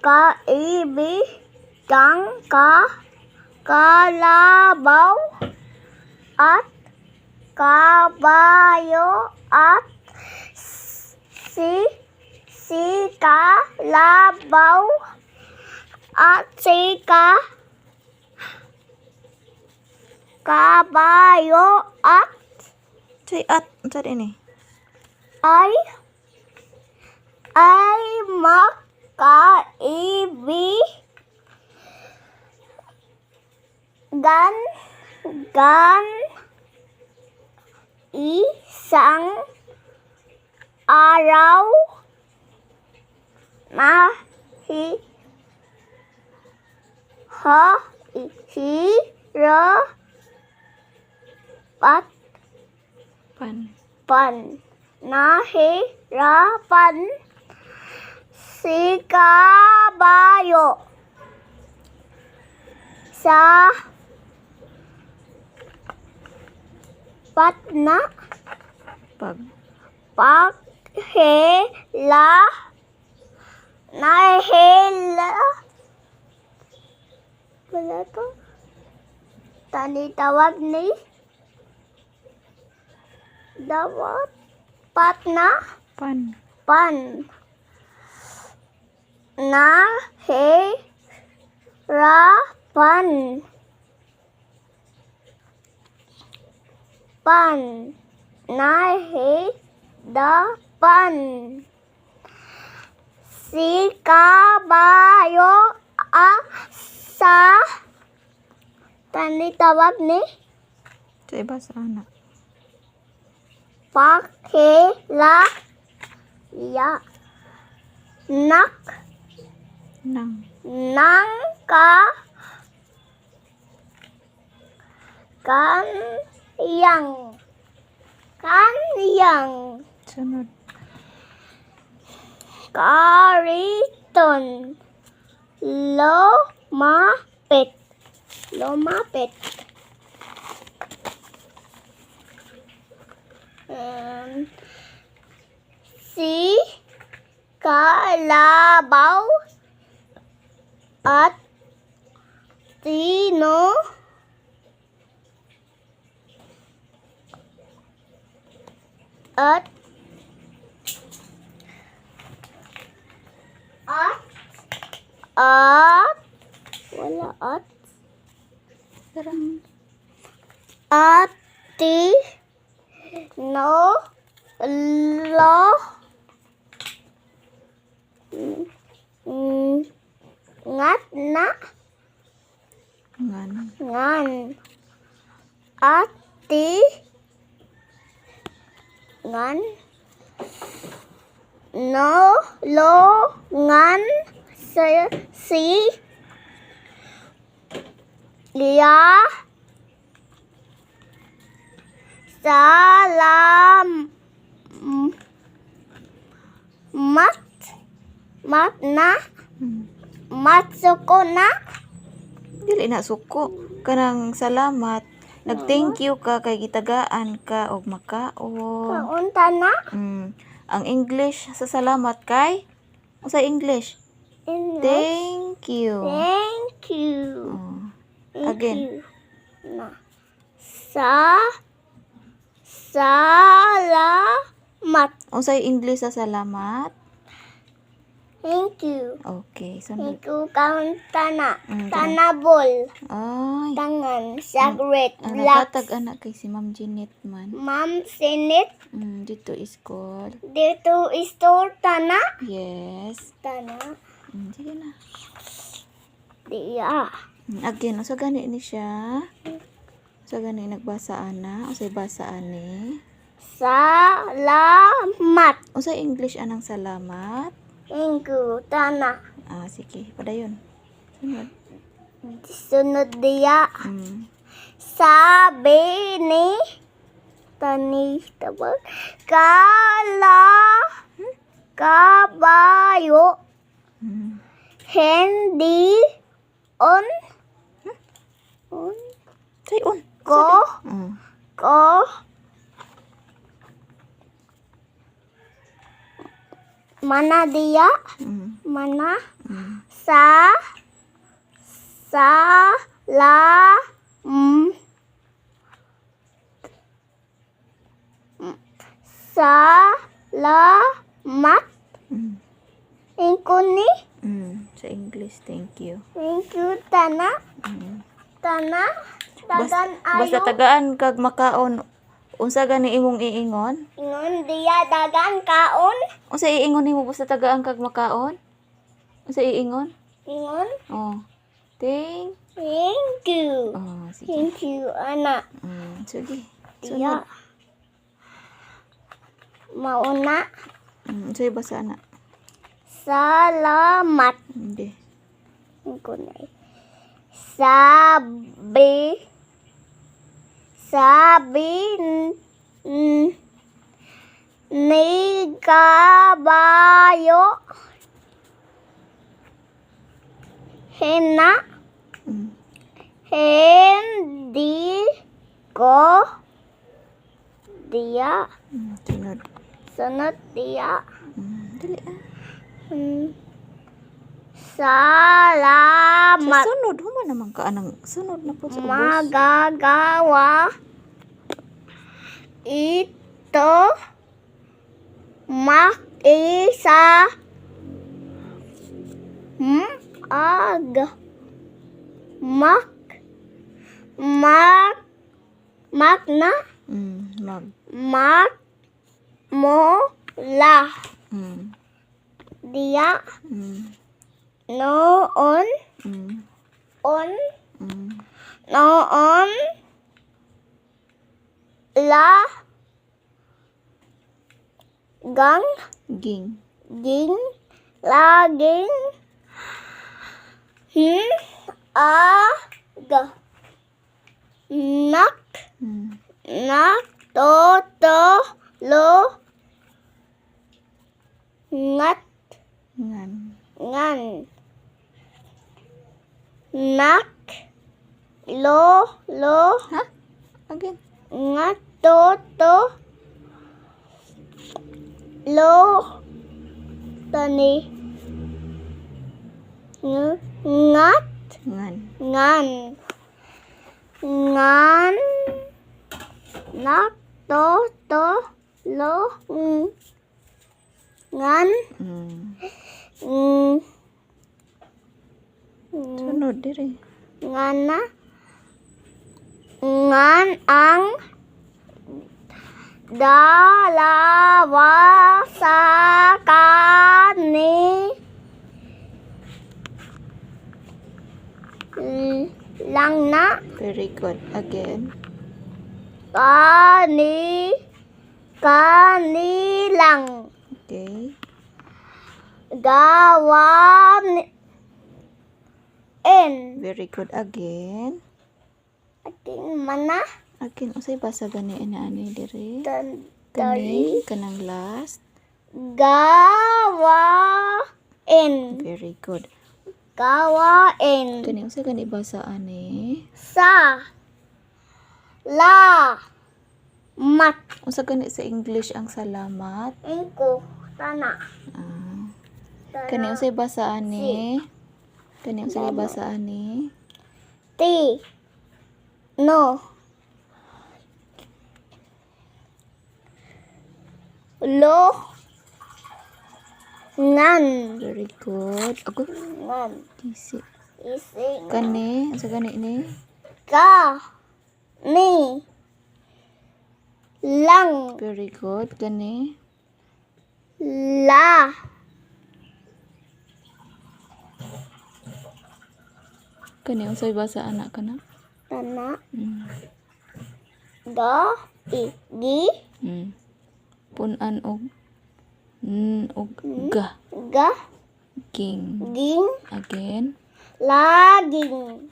kaibigang kalabaw at kabayo at si kalabaw at si kabayo at Say at. Unsa din ay magkaibigan isang araw na nahirapan si kabayo sa wala to tani tawag ni dapat Pan. nahirapan si kabayo sa tani tawag ni Say basa na. Nang. ng kanyang Sunod. kariton lumapit si kalabaw at sino wala ngan nolongan si matsuko na Dili na suko. Kanang salamat. Nag-thank you ka kay gitagaan ka og makaon. kaunta na Ang English sa salamat kay sa English. Thank you. Again. Na. Salamat. Unsay English sa salamat? Thank you. Okay, sunod. Thank you kaunta na. Mm, Tanabol. Ay. Tangan. Sagret. Ang Blacks. natatag anak kay si Ma'am Jeanette man. Ma'am Sinit. Dito is called. Dito store tana. Yes. Tana. Sige na. Diya. Again, sa gani ni siya. Sa gani nagbasa ana, usay basa ani. Salamat. Usay English anang salamat. Thank you. Tana. Sige, padayon. Sunod. Sunod diya. Sabi ni Tani tawag kabayo hindi on Say on. ko Mana dia? Mm. Mana? Mm. Sa la mm, salamat. Mm. Ingko ni. Sa English, thank you. Thank you, Tana. Mm. Tana. Tagan Basta ayo. tagaan kag makaon. Unsa gani imong iingon? Ingon dia dagan kaon. Unsa iingon nimo basta tagaan kag makaon? Unsa iingon? Ingon. Oh. Thank. Thank you. Oh, sige. Thank you, anak. Sige. Dia. Mauna. Sa'yo basa na. Salamat. Hindi. Ingko na. Sabi ni kabayo hena Mm. hindi ko dia Sunod. sunod dia Dali salamat Sunod. Huma naman ka anang sunod na po sa ubos. magagawa ito mag-isa magna Mag. magmula Mm. dia Mm. noon Mm. on Mm. noon la gang Ging. ging laging aga nak Mm. natotolo ngat Ngan. ngan nak lo Ha? Again. ngatoto lo tani ngat Ngan. ngan ngan nak to lo ngan Mm. mm, Sunod diri. ngana ngan ang dalawa sa lang na Very good. Again. kanilang Okay. gawain Very good. Again. ating mana Again. Usay basa gani ani diri. dari Kani. Kanang last. gawain Very good. gawain Kani usay gani basa ani. sa la mat Unsa gani sa English ang salamat? ingko tana Kani usay basa ani. Kani usay basa ani. ti no lo ngan Very good. Ako. ngan Isi. ising Kani. Unsa gani ni? ka ni lang Very good. Kani. la Kani usay basa anak kana? tana Mm. ga gi Mm. Punan og og ga. ga Ging. ging Again. laging